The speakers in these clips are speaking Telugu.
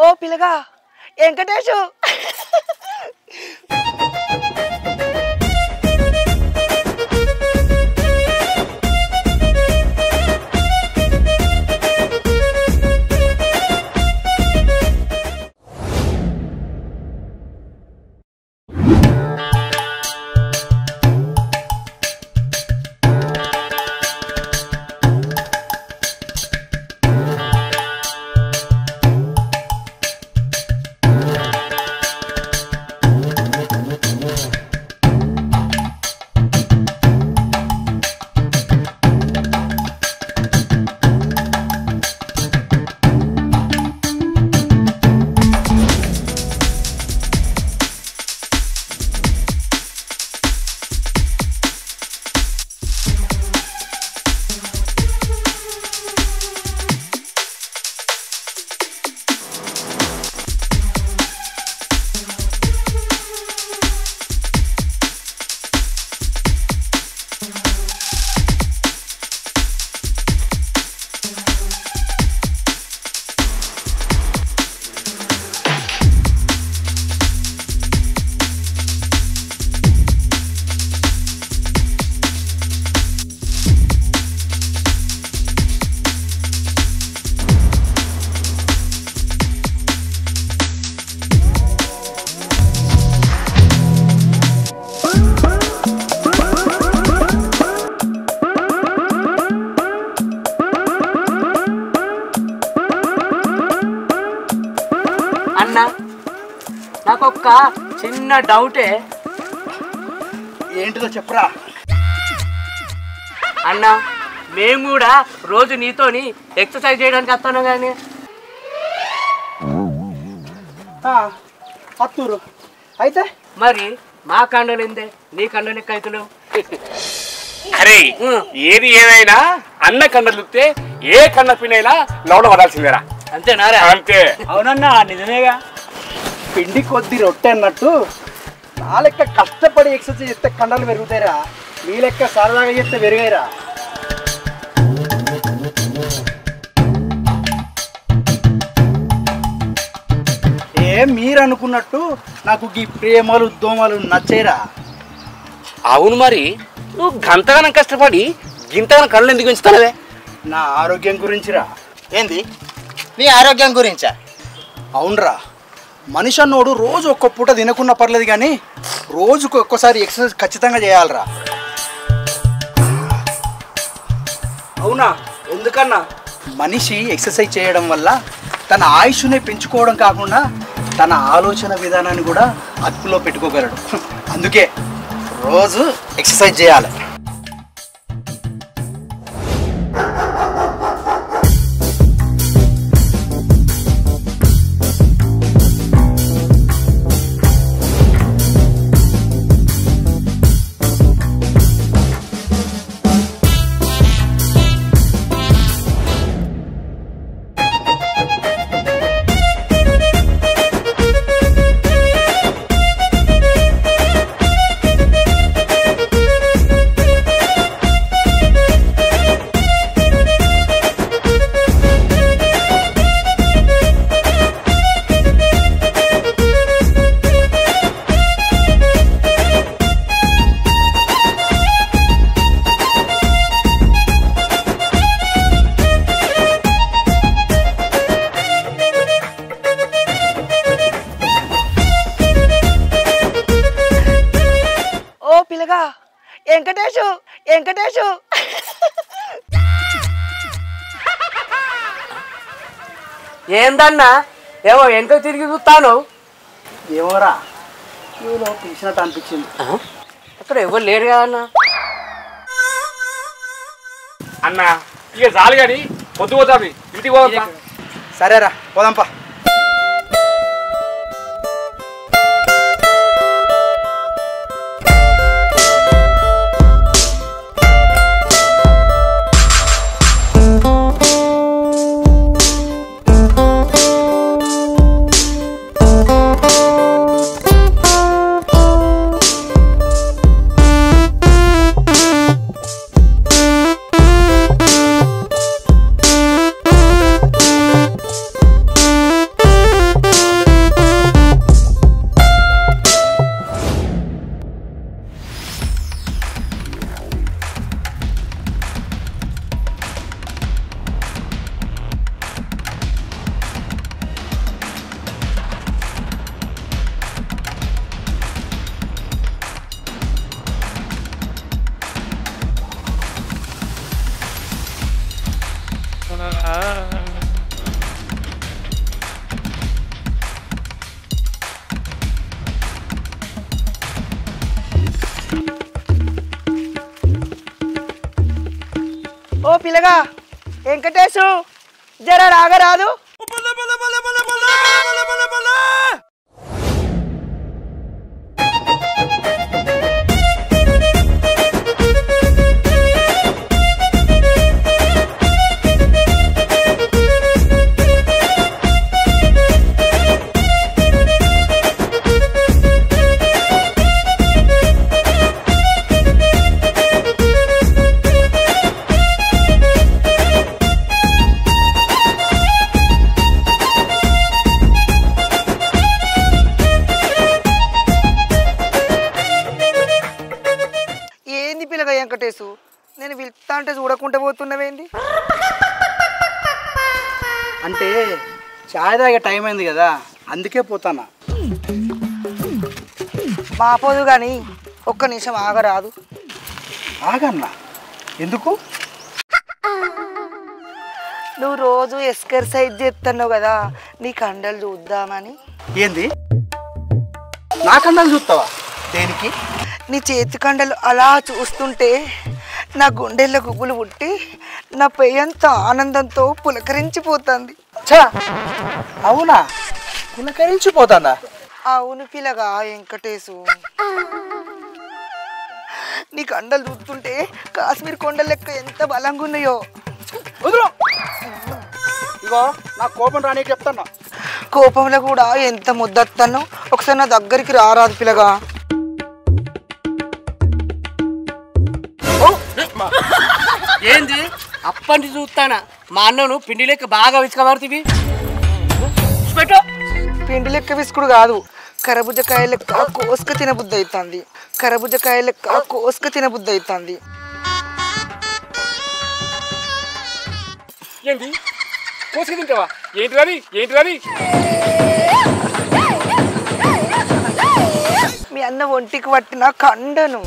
ఓ పిల్లగా వెంకటేషు నాకొక్క చిన్న డౌటే. ఏంటిదో చెప్పరా అన్న, మేము కూడా రోజు నీతోని ఎక్సర్సైజ్ చేయడానికి వస్తాను కానీ అత్తూరు అయితే మరి మా కండనిందే నీ కండనెక్క అవుతున్నావు. అరే ఏది ఏదైనా అన్న కండ చూస్తే ఏ కన్న పిన్నైనా లౌడ పడాల్సిందేరా. అంతేనారా? అంతే. అవునన్నా నిజమేగా. పిండి కొద్ది రొట్టె అన్నట్టు నా లెక్క కష్టపడి ఎక్సర్సైజ్ చేస్తే కండలు పెరుగుతాయిరా, మీ లెక్క సరదాగా చేస్తే పెరిగాయిరా. మీరు అనుకున్నట్టు నాకు ఈ ప్రేమలు దోమలు నచ్చేరా. అవును, మరి నువ్వు గంతగానం కష్టపడి గింతగానం కళ్ళు ఎందుకు పెంచుతానవే? నా ఆరోగ్యం గురించిరా. ఏంది నీ ఆరోగ్యం గురించా? అవునరా, మనిషి అన్నోడు రోజు ఒక్క పూట తినకున్నా పర్లేదు కానీ రోజుకు ఒక్కసారి ఎక్సర్సైజ్ ఖచ్చితంగా చేయాలరా. అవునా? ఎందుకన్నా? మనిషి ఎక్సర్సైజ్ చేయడం వల్ల తన ఆయుష్ని పెంచుకోవడం కాకుండా తన ఆలోచన విధానాన్ని కూడా అదుపులో పెట్టుకోగలడు. అందుకే రోజు ఎక్సర్సైజ్ చేయాలి. వెంకటేషు వెంకటేషు ఏందన్నా ఏమో వెనక తిరిగి చూస్తాను. ఏమోరా నువ్వు పిలిచినట్టు అనిపించింది. అక్కడ ఎవరు లేరు కదా అన్న. అన్న ఇక చాలు కానీ పొద్దు పోతాది, ఇంటికి పోదా. సరేరా పోదాంపా. ఓ పిల్లగా వెంకటేశు జర రాగరాదు. వెంకటేశు నేను వెళ్తా అంటే చూడకుండా పోతున్నవేంది? అంటే చాయ్ తాగే టైం అయింది కదా అందుకే పోతానా. మాపోదు కానీ ఒక్క నిమిషం ఆగరాదు. ఆగన్నా ఎందుకు? నువ్వు రోజు ఎక్సర్సైజ్ చేస్తున్నావు కదా నీ కండలు చూద్దామని. ఏంది నా కండలు చూస్తావా? దేనికి? నీ చేతి కండలు అలా చూస్తుంటే నా గుండెల్లో గుగ్గులు పుట్టి నా పెయ్యంతా ఆనందంతో పులకరించిపోతుంది. ఛా అవునా? పులకరించిపోతానా? అవును పిల్లగా వెంకటేశు, నీ కండలు చూస్తుంటే కాశ్మీర్ కొండల లెక్క ఎంత బలంగా ఉన్నాయో. వదులు. ఇగో నా కోపం రానీకి చెప్తాను. కోపంలో కూడా ఎంత ముద్దత్తాను. ఒకసారి నా దగ్గరికి రారాదు పిల్లగా. ఏంది అప్పటి చూస్తానా మా అన్నను పిండి లెక్క బాగా విసుకబడుతుంది. పెట్టు. పిండి లెక్క విసుకుడు కాదు, కరబుజకాయ లెక్క కోసుక తినబుద్ధి అవుతుంది. కరబుజకాయ లెక్క కోసుక తినబుద్ధి అవుతుంది. ఏంటి కోసుకు తింటావా? ఏంటి రవి మీ అన్న ఒంటికి పట్టిన కండను.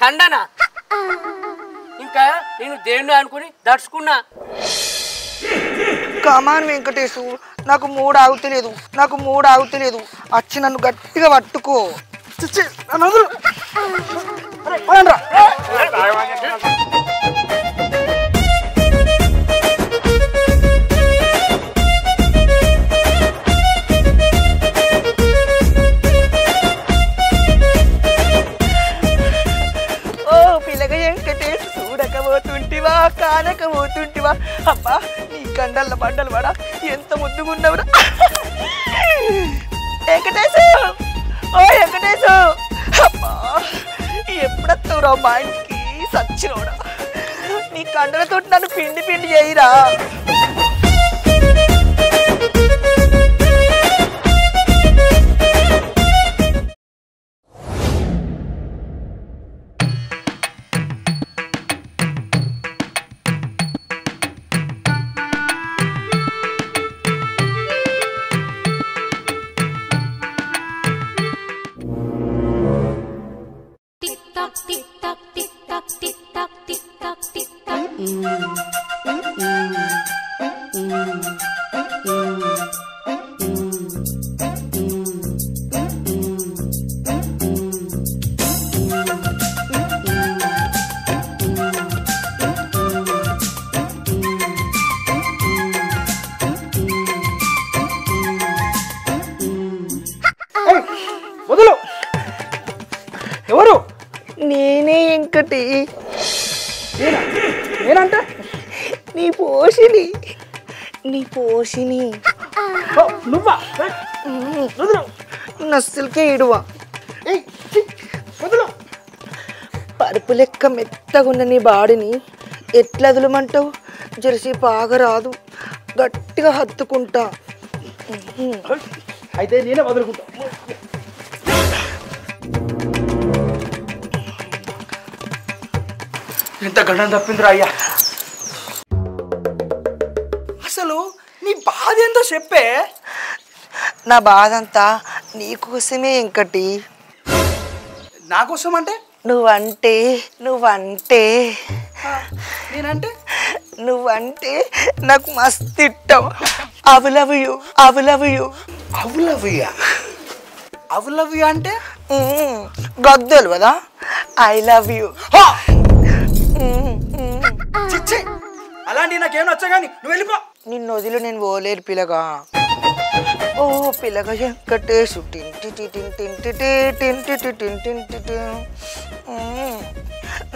కండనా? ఇంకా నేను దేవుణ్ణి అనుకుని దడుచుకున్నా. కమాన్ వెంకటేశు, నాకు మూడు ఆగుతలేదు. వచ్చి నన్ను గట్టిగా పట్టుకో. వెంకటేశ్ చూడకపోతుంటివా కానకపోతుంటివా? అబ్బా నీ కండల బండలు పడా ఎంత ముద్దుగున్నావురా వెంకటేశు. ఓ వెంకటేశు, అబ్బా ఎప్పుడొస్తావురా మా ఇంటికి? సచ్చినోడా, నీ కండలతో నన్ను పిండి చేయరా. వదులు. ఎవరు? నేనే వెంకటి. నేనంటే నీ పోషిని. నువ్వా? నస్సులకే ఇడువా. పరుపు లెక్క మెత్తగున్న నీ బాడిని ఎట్లా వదలమంటావు? జరసేపు ఆగరాదు, గట్టిగా హత్తుకుంటా. అయితే నేనే వదులుకుంటా. ఇంత గండం తప్పిందిరా అయ్యా. అసలు నీ బాధ ఏందో చెప్పే. నా బాధ అంతా నీకోసమే వెంకటి. నా కోసం అంటే నువ్వంటే నువ్వంటే నేనంటే నువ్వంటే నాకు మస్తు ఇష్టం. అవులవ్యూ అవులవ్యూ అవులవ్యా అవులవ్యా అంటే గద్దెలు కదా. I love you. చిచ్చి అలాంటి నాకేం నచ్చా కానీ నువ్వు వెళ్ళిపో. నిన్ను వదిలి నేను పోలేరు పిల్లగా. ఓ పిల్లగా వెంకటేశు టింటి టింటి టింటి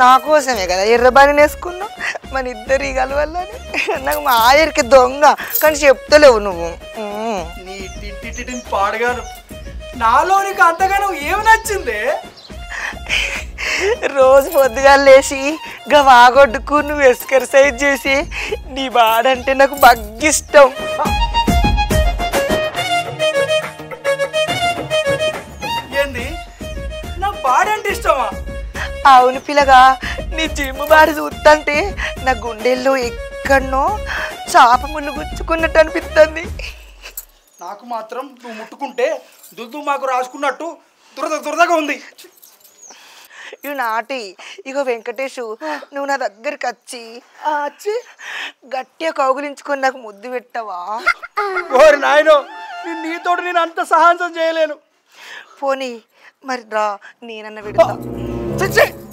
నా కోసమే కదా ఎర్రబాని వేసుకున్నావు. మన ఇద్దరి కలవాలని నాకు మా ఆయనకి దొంగ కానీ చెప్తలేవు నువ్వు. నీ టింటి పాడగాను నాలో నీకు అంతగానో ఏమి నచ్చింది? రోజు పొద్దుగా లేచి గా వాగొడ్డుకు నువ్వు ఎక్సర్సైజ్ చేసి నీ బాడంటే నాకు బగ్గిష్టం. ఏంది నా బాడంటే ఇష్టమా? అవును పిల్లగా, నీ జిమ్ బాడి చూస్తుంటే నా గుండెల్లో ఎక్కడనో చాప ముళ్ళు గుచ్చుకున్నట్టు అనిపిస్తుంది. నాకు మాత్రం నువ్వు ముట్టుకుంటే దుద్దు మాకు రాసుకున్నట్టు దురదగా ఉంది. ఇవి నాటి ఇగో వెంకటేషు, నువ్వు నా దగ్గరికి వచ్చి గట్టిగా కౌగులించుకొని నాకు ముద్దు పెట్టవా? ఓరి నాయనో, నీతోటి నేను అంత సాహసం చేయలేను. పోనీ మరి రా, నేనన్న పెడతా.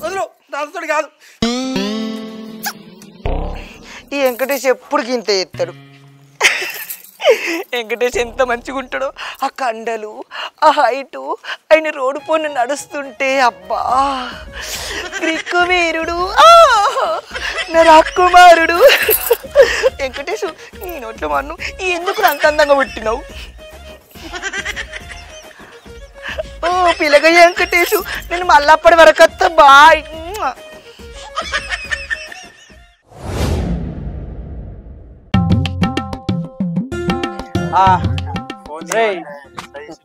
వదిలు, దాంతో కాదు. ఈ వెంకటేష్ ఎప్పుడు గింత ఎత్తాడు. వెంకటేష్ ఎంత మంచిగా ఉంటాడో. ఆ కండలు, ఆ హైటు, ఆయన రోడ్డు పోను నడుస్తుంటే అబ్బా క్రిక్కు వీరుడు, నా రాకుమారుడు. వెంకటేష్ నీ నోట్లో మన్ను ఎందుకు అంత అందంగా పుట్టినావు? ఓ పిల్లగా వెంకటేష్, నేను మళ్ళీ అప్పటి వరకు వస్తా. బాయ్.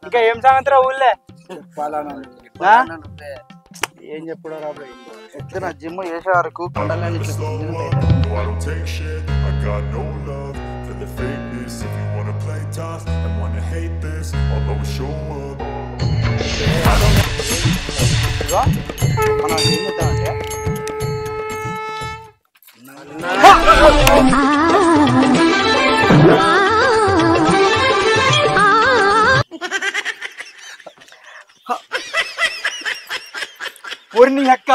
ఇంకా ఏం సంగతిరా ఊళ్ళే? ఏం చెప్పుడు రాబోయ్, ఎట్లా నా జిమ్ చేసే వరకు కొండలని మనం ఏం చేద్దామంటే నీ అక్క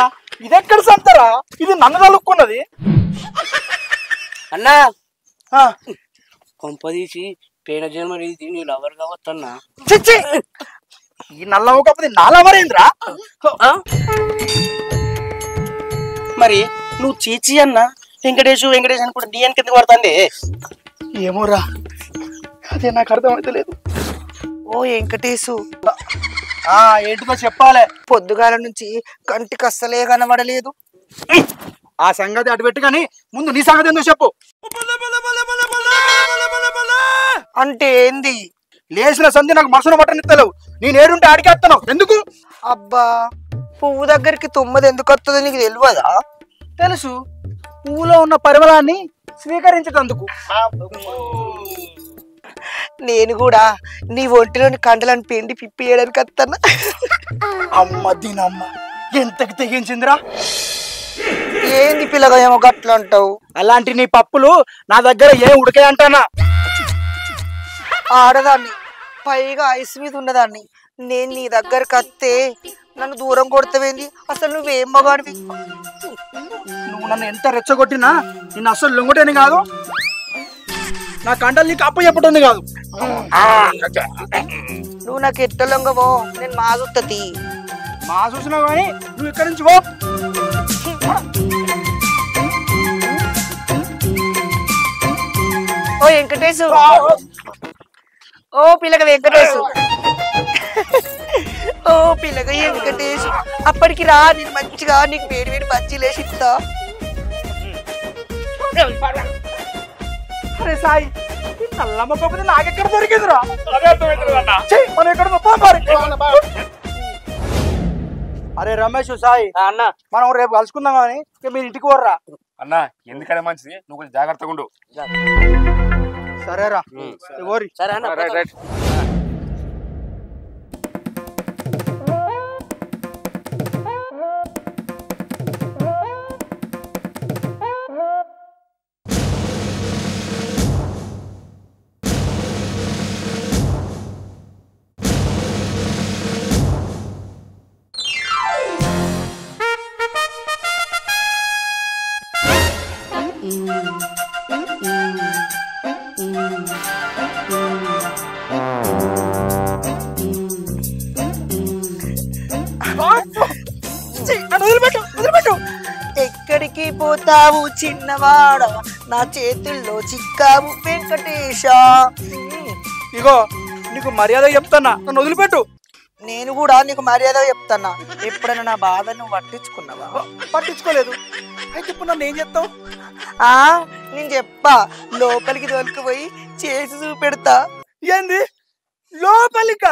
ఇదెక్కడ సంతరా? ఇది నన్ను తలుక్కున్నది. అన్నా కొంపదీసి పేన జన్మ ఇది నీ లవర్ కావచ్చన్నా. ఈ నల్లవ కాకపోతే నాలవరేంద్రా? మరి నువ్వు చీచి అన్న వెంకటేష్ అని కూడా డిఎన్ కింద పడుతుంది. ఏమోరా, అదే నాకు అర్థమైతలేదు. ఓ వెంకటేశు, ఏంటిదో చెప్పాలే. పొద్దుగాల నుంచి కంటికి అస్సలే కనబడలేదు. ఆ సంగతి అటు పెట్టు కానీ ముందు నీ సంగతి ఎందుకు చెప్పు. అంటే ఏంది? లేచిన సంధి నాకు మనసును పట్టనిత్తలేవు. నేను ఏడుంటే ఆడికేస్తున్నావు ఎందుకు? అబ్బా, పువ్వు దగ్గరికి తుమ్మది ఎందుకు వస్తుందో నీకు తెలియదా? తెలుసు, పువ్వులో ఉన్న పరిమళాన్ని స్వీకరించేటందుకు. నేను కూడా నీ ఒంటిలోని కండలను పిండి పిప్పియడానికి వస్తాను. అమ్మ దీనమ్మ, ఎంతకి తెగించిందిరా? ఏంది పిల్లగా ఏమో గట్ల అంటావు? అలాంటి నీ పప్పులు నా దగ్గర ఏం ఉడికాయి అంటానా? ఆడదాన్ని, పైగా ఐస్ మీద ఉన్నదాన్ని. నేను నీ దగ్గరకు వస్తే నన్ను దూరం కొడతావేంది? అసలు నువ్వేం మగాడివి? నువ్వు నన్ను ఎంత రెచ్చగొట్టినా నిన్ను అసలు లొంగటేని కాదు. నా కండలు నీకు అప్పు చెప్పటుంది కాదు. నువ్వు నాకు ఎట్ట లొంగవో నేను మాజుత్తది. మా చూసినావు కానీ నువ్వు ఇక్కడి నుంచి పో. ఓ వెంకటేశు, ఓ పిల్లగ వెంకటేశు, ఓ పిల్లగ వెంకటేశు, అప్పటికి రా, నేను మంచిగా నీకు వేడి వేడి బజ్జీలు వేసి ఇస్తా. అరే సాయి, నల్లమ్మ పప్పు నాకెక్కడ దొరికిందిరా? మనం ఎక్కడ? అరే రమేష్, సాయి అన్న మనం రేపు కలుసుకుందాం కానీ మీరు ఇంటికి పోర్రా. అన్నా ఎందుకనే మంచిది, నువ్వు కొంచెం జాగ్రత్తగా ఉండు. సరేరా, ఓరి. సరే అన్న. రైట్. వదిలిపెట్టు. ఎక్కడికి పోతావు చిన్నవాడ, నా చేతుల్లో చిక్కావు వెంకటేశ. ఇగో నీకు మర్యాద చెప్తానా, నన్ను వదిలిపెట్టు. నేను కూడా నీకు మర్యాద చెప్తానా. ఎప్పుడైనా నా బాధ నువ్వు పట్టించుకున్నావా? పట్టించుకోలేదు. అయితే ఇప్పుడు నన్ను ఏం చెప్తావు? నేను చెప్పా, లోపలికి తోలుకుపోయి చేసి చూపెడతా. ఏంది లోపలిక?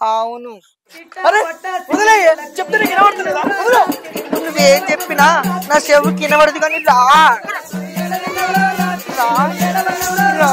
అవును. అరే వదిలే, చెప్తే నీకు వినబడతలేదా? వదిలో. నువ్వేం చెప్పినా నా చెవుకి వినబడదు కానీ రా రా రా.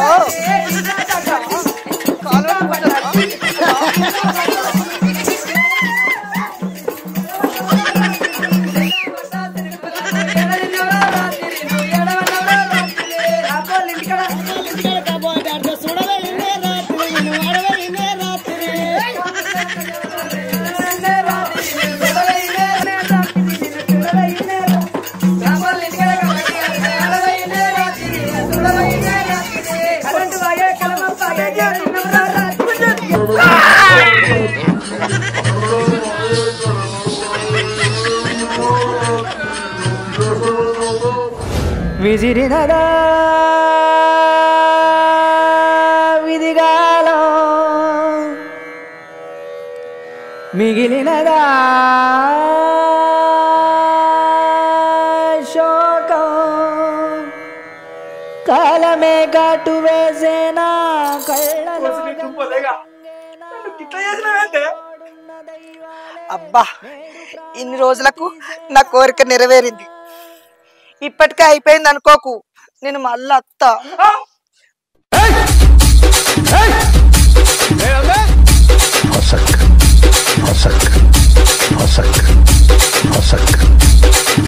విజిరినదా విధిగాలో మిగిలినదా శోకం, కాలమే కాటు వేసేనా కళ్ళలో. అబ్బా, ఇన్ని రోజులకు నా కోరిక నెరవేరింది. ఇప్పటికే అయిపోయింది అనుకోకు, నేను మళ్ళీ అత్త.